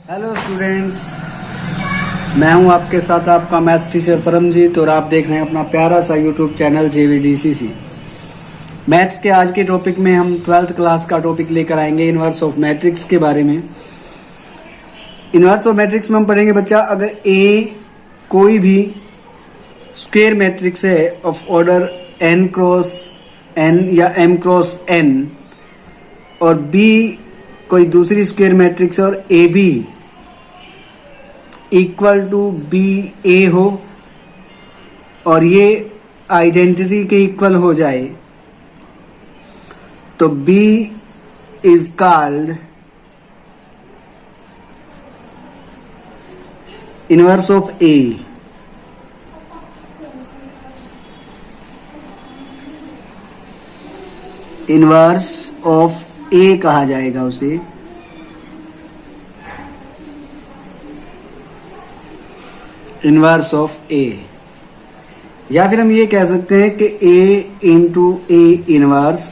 Hello students, मैं हूं आपके साथ आपका मैथ्स टीचर परमजीत और आप देख रहे हैं अपना प्यारा सा यूट्यूब चैनल JVDCC। मैथ्स के आज के टॉपिक में हम 12th क्लास का टॉपिक लेकर आएंगे इनवर्स ऑफ मैट्रिक्स के बारे में। इनवर्स ऑफ मैट्रिक्स में हम पढ़ेंगे बच्चा, अगर ए कोई भी स्क्वायर मैट्रिक्स है of order n cross n या m क्रॉस n और बी कोई दूसरी स्क्वायर मैट्रिक्स और A B equal to B A हो और ये आइडेंटिटी के इक्वल हो जाए तो B is called inverse of A. Inverse of A कहा जाएगा उसे। इनवर्स ऑफ ए, या फिर हम ये कह सकते हैं कि A into A inverse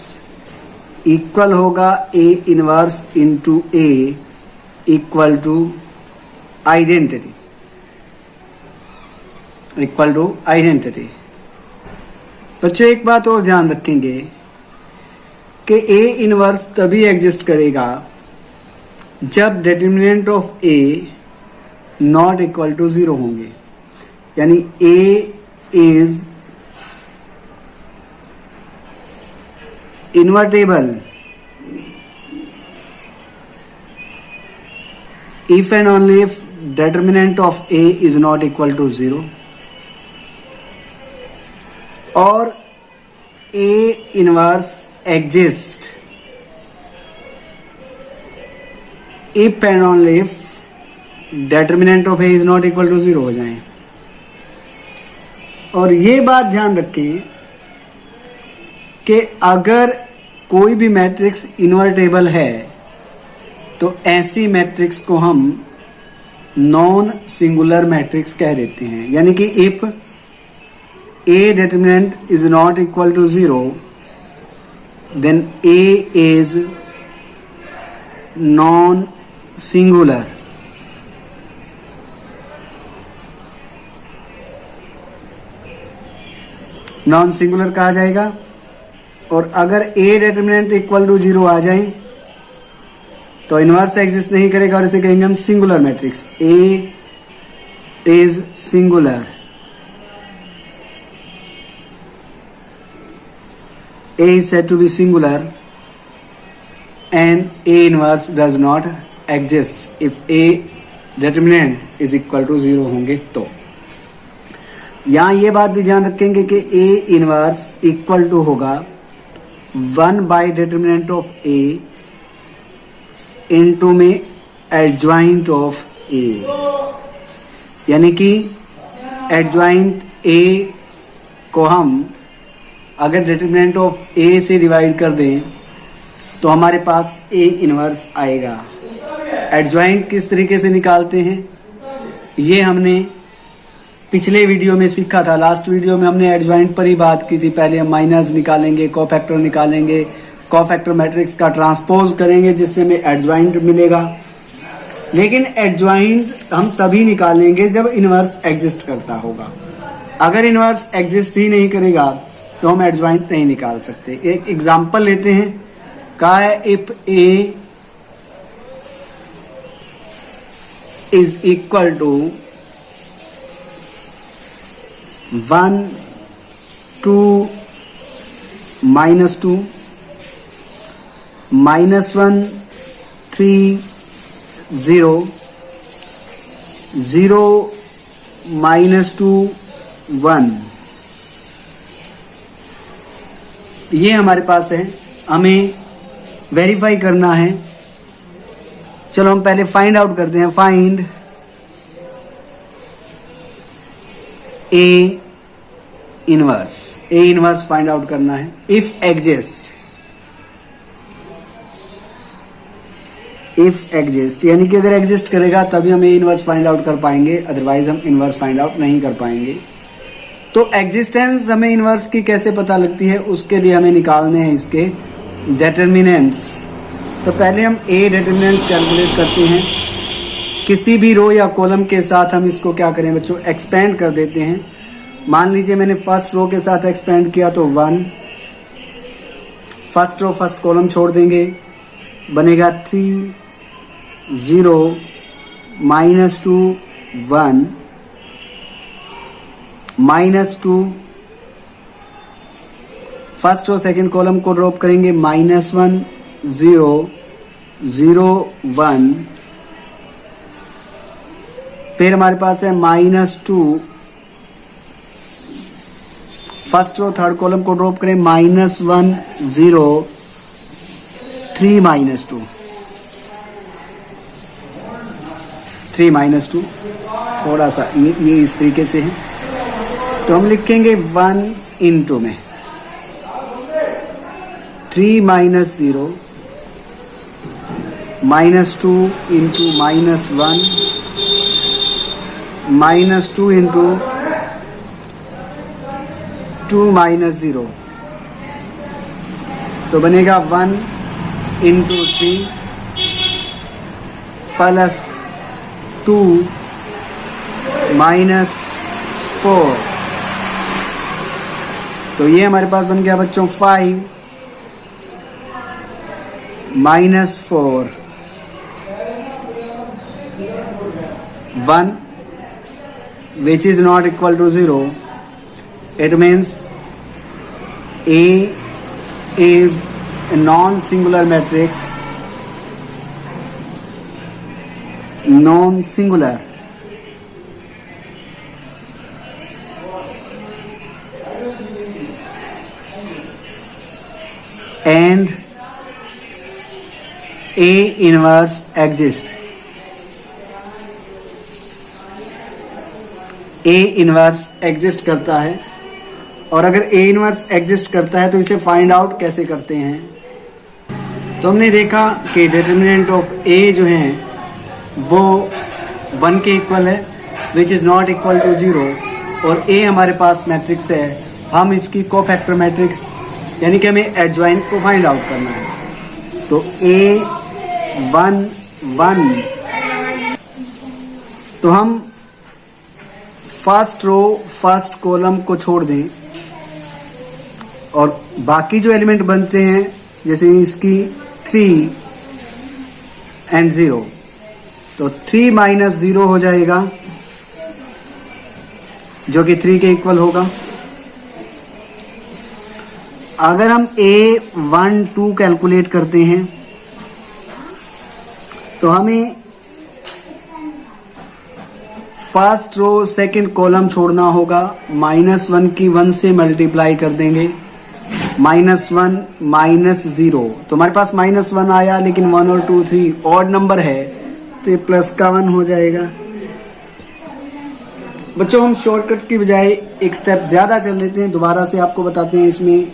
equal होगा A inverse into A equal to identity. Equal to identity. बच्चों एक बात और ध्यान रखेंगे कि ए इनवर्स तभी एग्जिस्ट करेगा जब determinant of A not equal to 0 होंगे, यानी A is invertible if and only if determinant of A is not equal to 0 or A inverse exists if and only if determinant of A is not equal to 0 हो जाए। और ये बात ध्यान रखें कि अगर कोई भी मैट्रिक्स इनवर्टेबल है तो ऐसी मैट्रिक्स को हम नॉन सिंगुलर मैट्रिक्स कह देते हैं, यानी कि if A determinant is not equal to 0 then A is non singular. Non singular कहा जाएगा। और अगर ए डिटर्मिनेंट इक्वल टू 0 आ जाए तो इनवर्स एग्जिस्ट नहीं करेगा और इसे कहेंगे हम singular matrix. A is singular. A is said to be singular and A inverse does not exist if A determinant is equal to 0 होंगे। तो यहां ये बात भी ध्यान रखेंगे कि ए इनवर्स इक्वल टू होगा 1 by determinant of A into में एडजॉइंट ऑफ ए, यानी कि एडजॉइंट ए को हम अगर डिटर्मिनेंट ऑफ ए से डिवाइड कर दें तो हमारे पास ए इनवर्स आएगा। एडजॉइंट किस तरीके से निकालते हैं ये हमने पिछले वीडियो में सीखा था। लास्ट वीडियो में हमने एडजॉइंट पर ही बात की थी। पहले हम माइनस निकालेंगे, कोफैक्टर निकालेंगे, कोफैक्टर मैट्रिक्स का ट्रांसपोज करेंगे जिससे हमें एडजॉइंट मिलेगा। लेकिन एडजॉइंट हम तभी निकालेंगे जब इनवर्स एग्जिस्ट करता होगा। अगर इनवर्स एग्जिस्ट ही नहीं करेगा तो हम एडजॉइंट नहीं निकाल सकते। एक एग्जांपल लेते हैं। कहा है if A is equal to 1 2 -2 -1 3 0 0 -2 1, ये हमारे पास है। हमें वेरीफाई करना है। चलो हम पहले फाइंड आउट करते हैं। Find A inverse. A inverse find out करना है। इफ एग्जिस्ट, इफ एग्जिस्ट यानी कि अगर एग्जिस्ट करेगा तभी हम ए इनवर्स फाइंड आउट कर पाएंगे, अदरवाइज हम इनवर्स फाइंड आउट नहीं कर पाएंगे। तो एग्जिस्टेंस हमें इनवर्स की कैसे पता लगती है, उसके लिए हमें निकालने हैं इसके डिटर्मिनेंट्स। तो पहले हम ए डिटर्मिनेंट्स कैलकुलेट करते हैं। किसी भी रो या कॉलम के साथ हम इसको क्या करें बच्चों, एक्सपेंड कर देते हैं। मान लीजिए मैंने फर्स्ट रो के साथ एक्सपेंड किया तो 1, फर्स्ट रो फर्स्ट कॉलम छोड़ देंगे, बनेगा 3 0 -2 1 -2, फर्स्ट रो सेकंड कॉलम को ड्रॉप करेंगे, -1 0 0 1, फिर हमारे पास है -2, फर्स्ट रो थर्ड कॉलम को ड्रॉप करें, -1 0 3 -2 3 -2, थोड़ा सा ये इस तरीके से है। तो हम लिखेंगे 1 इंटू में 3 -0 -2 इंटू -1 -2 इंटू 2 -0, तो बनेगा 1 इंटू 3 प्लस 2 -4, तो ये हमारे पास बन गया बच्चों 5 -4 1 which is not equal to 0. It means A is a non-singular matrix, non-singular, and A inverse exists. A inverse exist करता है, और अगर A इनवर्स एग्जिस्ट करता है तो इसे फाइंड आउट कैसे करते हैं। तो हमने देखा कि डिटरमिनेंट ऑफ A जो है वो 1 के इक्वल है, which is not equal to 0, और A हमारे पास मैट्रिक्स है, हम इसकी कोफैक्टर मैट्रिक्स यानी कि हमें एडजॉइंट को फाइंड आउट करना है। तो A 1 1, तो हम फर्स्ट रो फर्स्ट कॉलम को छोड़ दें और बाकी जो एलिमेंट बनते हैं जैसे इसकी 3 and 0, तो 3 -0 हो जाएगा जो कि 3 के इक्वल होगा। अगर हम A1 2 कैलकुलेट करते हैं तो हमें फर्स्ट रो सेकंड कॉलम छोड़ना होगा, -1 की 1 से मल्टीप्लाई कर देंगे, -1 -0, तो हमारे पास -1 आया, लेकिन 1 और 2 3 ऑड नंबर है तो ये प्लस का 1 हो जाएगा। बच्चों हम शॉर्टकट की बजाय एक स्टेप ज्यादा चल लेते हैं, दोबारा से आपको बताते हैं, इसमें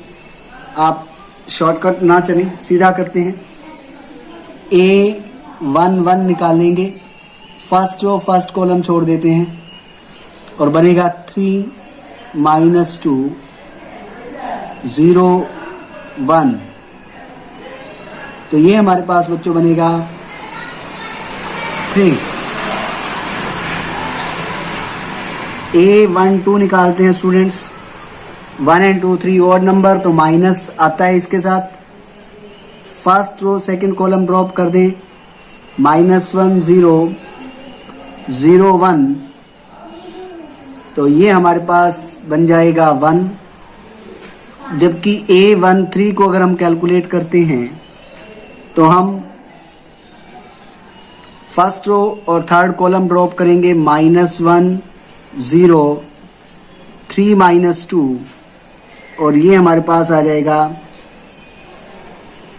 आप शॉर्टकट ना चलें, सीधा करते हैं। A1 1 निकालेंगे, फर्स्ट रो फर्स्ट कॉलम छोड़ देते हैं और बनेगा 3 -2 0 1, तो ये हमारे पास बच्चों बनेगा 3। A1 2 निकालते हैं स्टूडेंट्स, 1 and 2 3 ऑड नंबर, तो माइनस आता है इसके साथ। First row second column drop कर दें, -1 0 0 1, तो ये हमारे पास बन जाएगा 1, जबकि A1 3 को अगर हम कैलकुलेट करते हैं तो हम फर्स्ट रो और थर्ड कॉलम ड्रॉप करेंगे, -1 0 3 -2, और ये हमारे पास आ जाएगा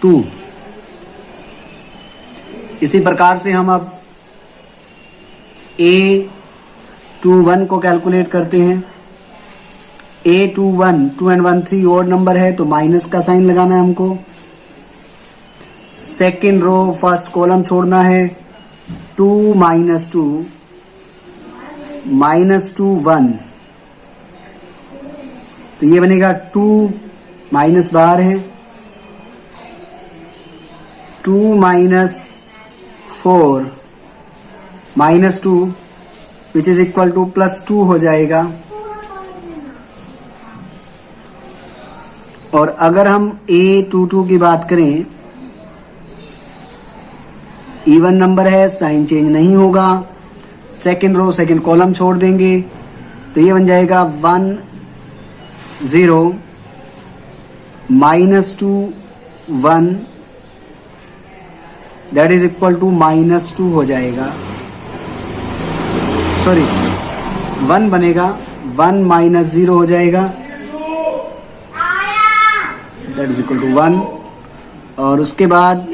2। इसी प्रकार से हम अब A21 को कैलकुलेट करते हैं। A21 2 and 1 3 ऑड नंबर है तो माइनस का साइन लगाना है हमको। सेकेंड रो फर्स्ट कॉलम छोड़ना है, 2 -2 -2 1, तो ये बनेगा 2 माइनस बाहर है, 2 -4 -2 विच इज इक्वल टू +2 हो जाएगा। और अगर हम A22 की बात करें, इवन नंबर है, साइन चेंज नहीं होगा, सेकेंड रो सेकेंड कॉलम छोड़ देंगे, तो ये बन जाएगा 1 0 -2 1 दैट इज इक्वल टू -2 हो जाएगा। सॉरी 1 बनेगा, 1 -0 हो जाएगा, दैट इज इक्वल टू 1। और उसके बाद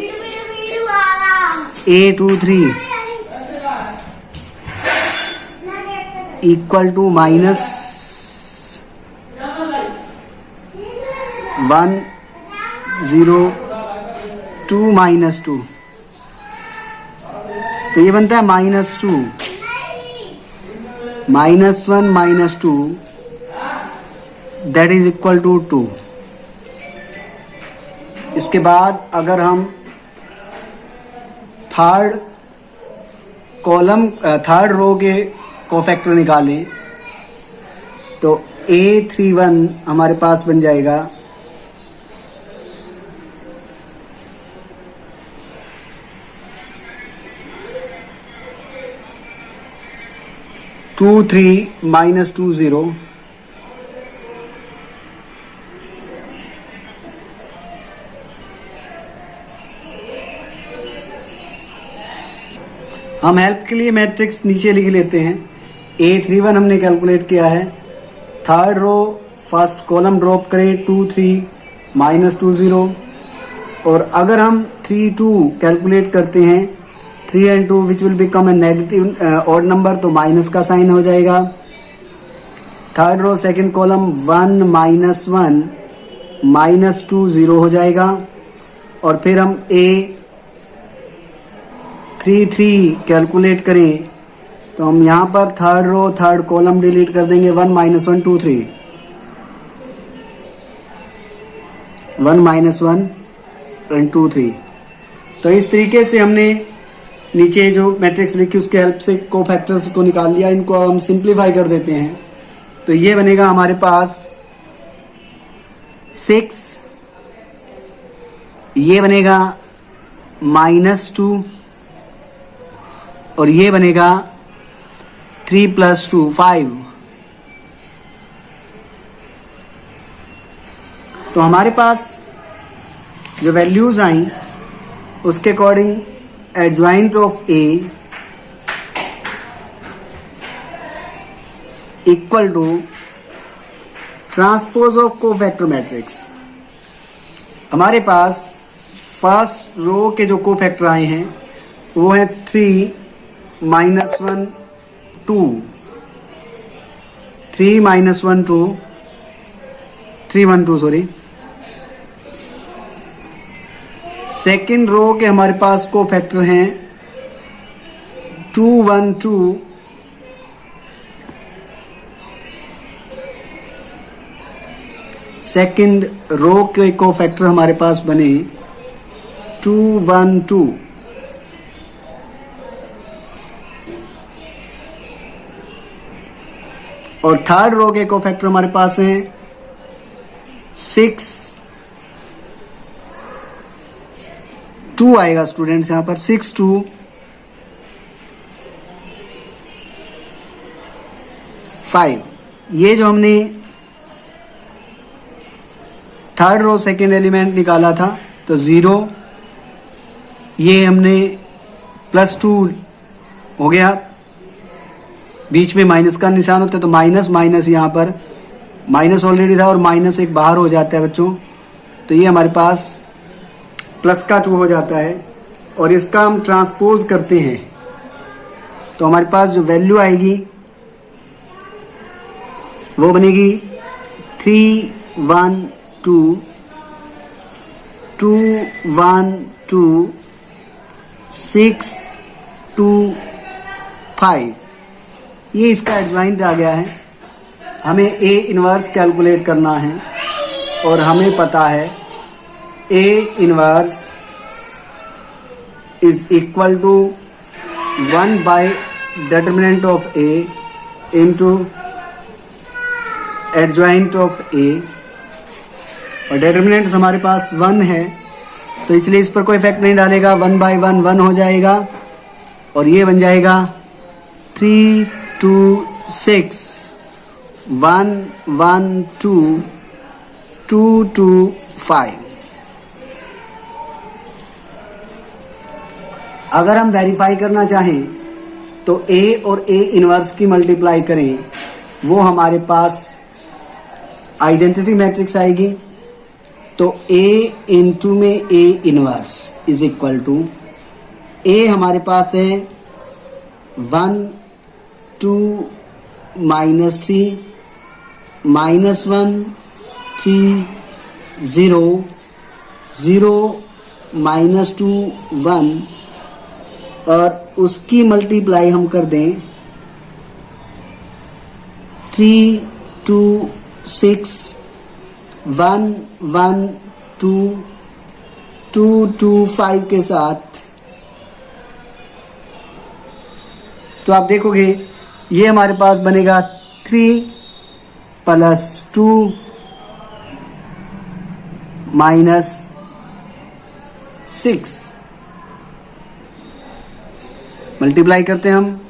A23 इक्वल टू -1 0 2 -2, तो ये बनता है -2 -1 -2 दैट इज इक्वल टू 2। इसके बाद अगर हम थर्ड कॉलम थर्ड रो के कोफैक्टर निकालें, तो A31 हमारे पास बन जाएगा 2 3 -2 0 हम हेल्प के लिए मैट्रिक्स नीचे लिख लेते हैं। A31 हमने कैलकुलेट किया है, third row first column drop करें 2 3 -2 0, और अगर हम 3 2 कैलकुलेट करते हैं, 3 and 2 which will become a negative odd number, तो माइनस का साइन हो जाएगा। थर्ड रो सेकंड कॉलम 1 -1 -2 0 हो जाएगा। और फिर हम A33 कैलकुलेट करें, तो हम यहाँ पर third row third column delete कर देंगे, 1 -1 2 3 1 -1 and 2 3। तो इस तरीके से हमने नीचे जो मैट्रिक्स लिखी उसके हेल्प से कोफैक्टर्स को निकाल लिया। इनको हम सिंप्लीफाई कर देते हैं, तो ये बनेगा हमारे पास 6, ये बनेगा -2, और ये बनेगा 3 + 2 5। तो हमारे पास जो वैल्यूज आई उसके according adjoint of A equal to transpose of cofactor matrix. हमारे पास फर्स्ट रो के जो कोफैक्टर आए हैं वो है 3 -1 2 3 -1 2 3 1 2 सॉरी। सेकेंड रो के हमारे पास कोफैक्टर हैं 2 1 2 सेकेंड रो के कोफैक्टर हमारे पास बने 2 1 2। और थर्ड रो के कोफैक्टर हमारे पास हैं 6 2 आएगा स्टूडेंट्स, यहां पर 6 2 5। ये जो हमने थर्ड रो सेकेंड एलिमेंट निकाला था, तो 0, ये हमने +2 हो गया, बीच में माइनस का निशान होता है, तो माइनस माइनस यहाँ पर माइनस ऑलरेडी था और माइनस एक बाहर हो जाता है बच्चों, तो ये हमारे पास +2 हो जाता है। और इसका हम ट्रांसपोज करते हैं, तो हमारे पास जो वैल्यू आएगी वो बनेगी 3 1 2 2 1 2 6 2 5। ये इसका एडजॉइंट आ गया है। हमें A इनवर्स कैलकुलेट करना है और हमें पता है A inverse is equal to 1/√2 determinant of A into adjoint of A, और डिटरमिनेंट हमारे पास 1 है तो इसलिए इस पर कोई इफेक्ट नहीं डालेगा, 1/1 1 हो जाएगा और ये बन जाएगा 3 2 6 1 1 2 2 2 5। अगर हम वेरीफाई करना चाहें तो A और A इनवर्स की मल्टीप्लाई करें, वो हमारे पास आइडेंटिटी मैट्रिक्स आएगी। तो A इंटू में A inverse is equal to, A हमारे पास है 1 2 -3 -1 3 0 0 -2 1, और उसकी मल्टीप्लाई हम कर दें 3 2 6 1 1 2 2 2 5 के साथ, तो आप देखोगे ये हमारे पास बनेगा 3 + 2 -6। मल्टीप्लाई करते हैं हम,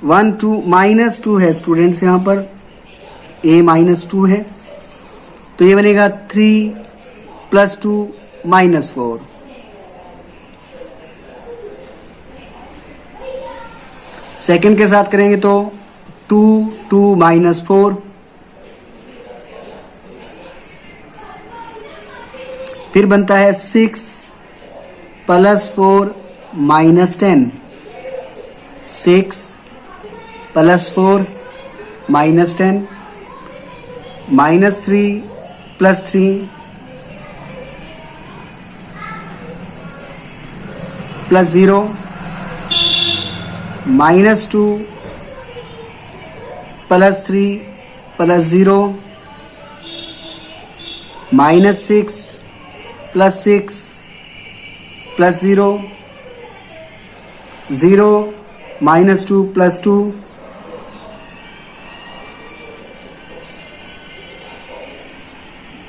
1 2 -2 है स्टूडेंट्स, यहां पर A -2 है तो ये बनेगा 3 + 2 -4। सेकंड के साथ करेंगे तो 2 2 -4, फिर बनता है 6 + 4 -10, 6 + 4 -10, -3 + 3 + 0, -2 + 3 + 0, -6 + 6 + 0, 0 -2 + 2,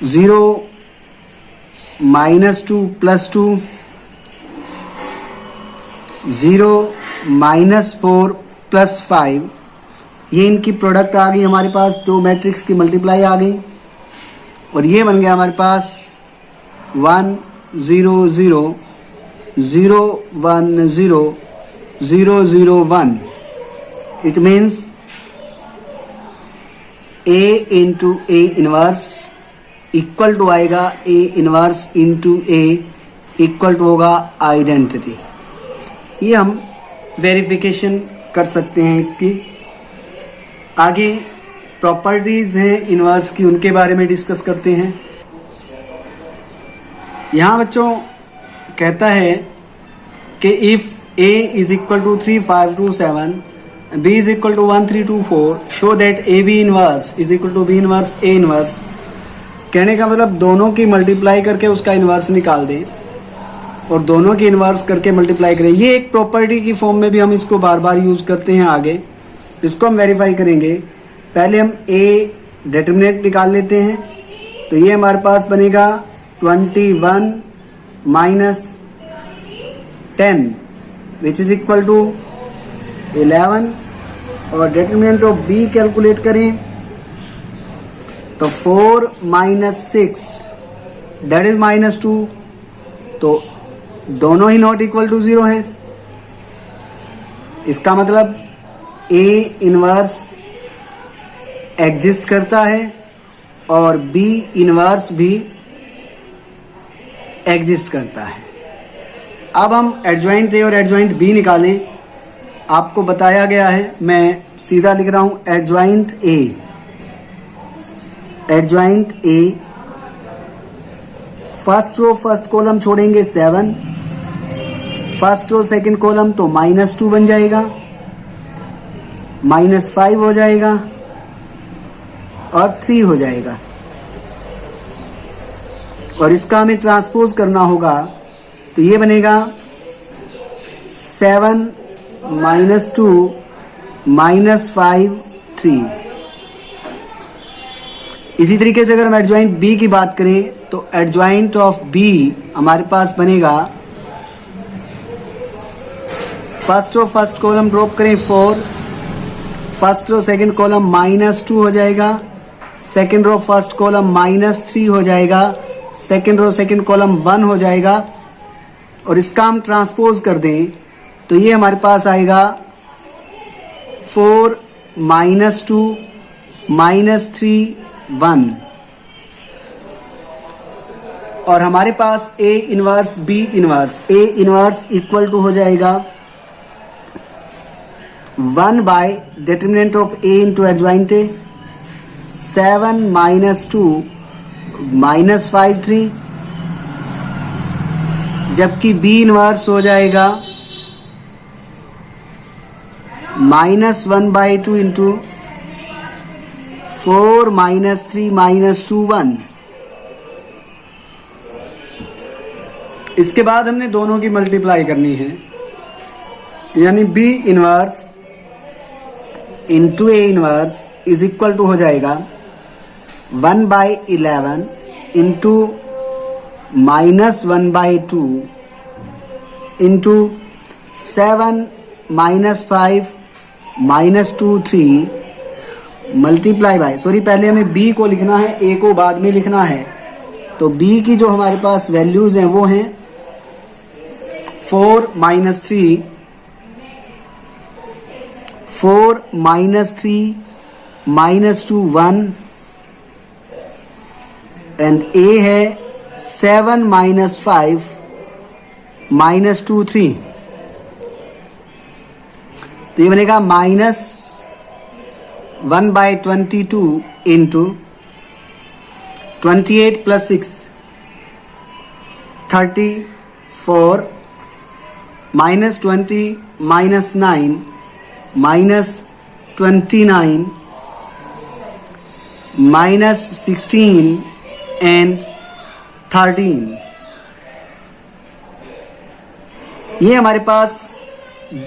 0 -2 + 2, 0 -4 + 5। ये इनकी प्रोडक्ट आ गई हमारे पास, दो मैट्रिक्स की मल्टीप्लाई आ गई, और ये बन गया हमारे पास 1 0 0 0 1 0 0 0 1। It means A into A inverse equal to आएगा A inverse into A equal to होगा आइडेंटिटी। ये हम वेरिफिकेशन कर सकते हैं इसकी। आगे प्रॉपर्टीज हैं इनवर्स की, उनके बारे में डिस्कस करते हैं। यहां बच्चों कहता है कि if A is equal to 3 5 2 7, B is equal to 1 3 2 4, show that AB inverse is equal to B inverse A inverse. कहने का मतलब दोनों की मल्टीप्लाई करके उसका इनवर्स निकाल दें और दोनों की इनवर्स करके मल्टीप्लाई करें। ये एक प्रॉपर्टी की फॉर्म में भी हम इसको बार बार यूज करते हैं। आगे इसको हम वेरीफाई करेंगे। पहले हम A डिटरमिनेंट निकाल लेते हैं, तो ये हमारे पास बनेगा 21 - 10 विच इज इक्वल टू 11, और डिटरमिनेंट ऑफ B कैलकुलेट करें तो 4 - 6 दैट इज -2, तो दोनों ही नॉट इक्वल टू 0 है। इसका मतलब A इनवर्स एग्जिस्ट करता है और B इनवर्स भी एग्जिस्ट करता है। अब हम एडजॉइंट A और एडजॉइंट B निकालें। आपको बताया गया है, मैं सीधा लिख रहा हूं adjoint A। Adjoint A first row first column छोड़ेंगे 7, फर्स्ट रो सेकंड कॉलम तो -2 बन जाएगा, -5 हो जाएगा और 3 हो जाएगा, और इसका हमें ट्रांसपोज करना होगा तो ये बनेगा 7 -2 -5 3। इसी तरीके से अगर हम एडजॉइंट बी की बात करें तो एडजॉइंट ऑफ बी हमारे पास बनेगा, first row first column drop करें 4, फर्स्ट रो सेकंड कॉलम -2 हो जाएगा, सेकंड रो फर्स्ट कॉलम -3 हो जाएगा, सेकंड रो सेकंड कॉलम 1 हो जाएगा। और इसका हम ट्रांसपोज कर दें तो ये हमारे पास आएगा 4 -2 -3 1। और हमारे पास A inverse B inverse, A inverse equal to हो जाएगा 1 by determinant of A into adjoint A, 7 -2 -5 3, जबकि B इनवर्स हो जाएगा -1/2 इंटू 4 -3 -2 1। इसके बाद हमने दोनों की मल्टीप्लाई करनी है, यानी B inverse into A inverse is equal to हो जाएगा 1/11 into -1/2 into 7 -5 -2 3 multiply by, sorry पहले हमें B को लिखना है, A को बाद में लिखना है। तो B की जो हमारे पास वैल्यूज हैं वो हैं 4 -3 -2 1 एंड A है 7 -5 -2 3। तो ये बनेगा -1/22 इंटू 28 + 6 34 -20 -9 -29 -16 एंड 13। ये हमारे पास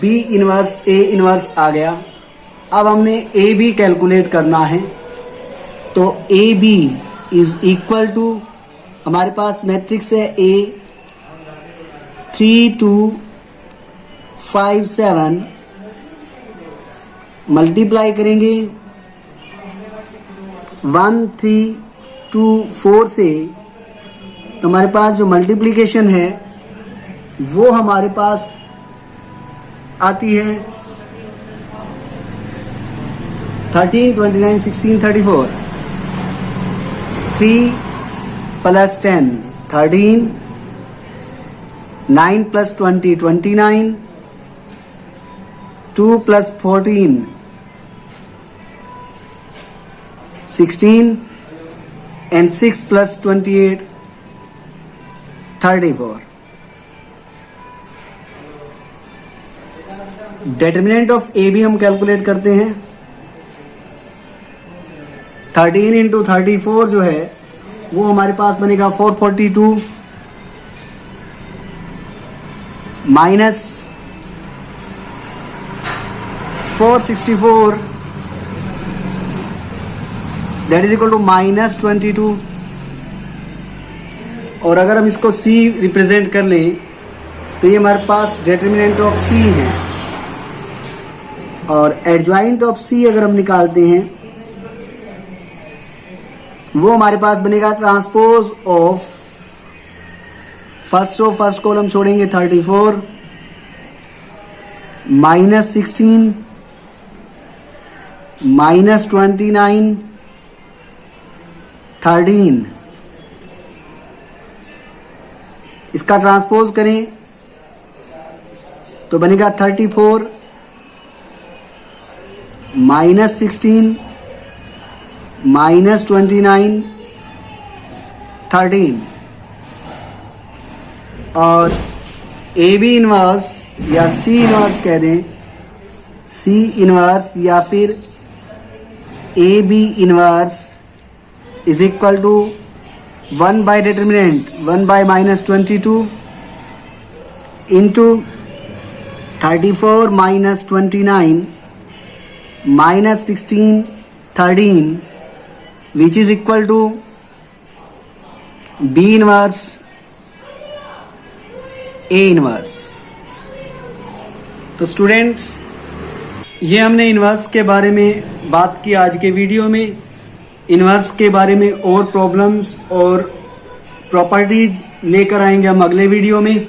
B इनवर्स A इनवर्स आ गया। अब हमने ए बी कैलकुलेट करना है, तो A B is equal to, हमारे पास मैट्रिक्स है A 3 2 5 7, मल्टीप्लाई करेंगे 1 3 2 4 से, तो हमारे पास जो मल्टीप्लिकेशन है वो हमारे पास आती है 13 29 16 34, 3 + 10 13, 9 + 20 29, 2 + 14 16 and 6 + 28 34। Determinant of A B हम कैलकुलेट करते हैं। 13 इंटू 34 जो है वो हमारे पास बनेगा 442 minus 464 that is equal to -22। और अगर हम इसको C रिप्रेजेंट कर लें तो ये हमारे पास डिटरमिनेंट ऑफ C है, और एडजॉइंट ऑफ C अगर हम निकालते हैं वो हमारे पास बनेगा transpose of first row first column छोड़ेंगे 34 -16 -29 13, इसका ट्रांसपोज करें तो बनेगा 34 -16 -29 13। और ए बी इनवर्स या C इनवर्स कह दें, C इनवर्स या फिर A B inverse is equal to 1 by determinant 1 by -22 into 34 minus 29 minus 16 13 which is equal to B inverse A inverse. तो स्टूडेंट्स, ये हमने इनवर्स के बारे में बात की आज के वीडियो में। इनवर्स के बारे में और प्रॉब्लम्स और प्रॉपर्टीज लेकर आएंगे हम अगले वीडियो में।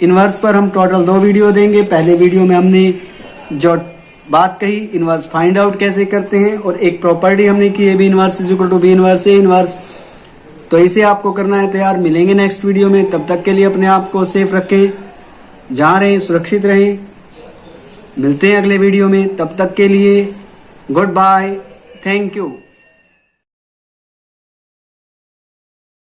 इनवर्स पर हम टोटल 2 वीडियो देंगे। पहले वीडियो में हमने जो बात कही इनवर्स फाइंड आउट कैसे करते हैं, और एक प्रॉपर्टी हमने की A B inverse is equal to B inverse A inverse. तो इसे आपको करना है तैयार। मिलेंगे नेक्स्ट वीडियो में, तब तक के लिए अपने आप को सेफ रखें, जहां रहें सुरक्षित रहें। मिलते हैं अगले वीडियो में, तब तक के लिए गुड बाय, थैंक यू।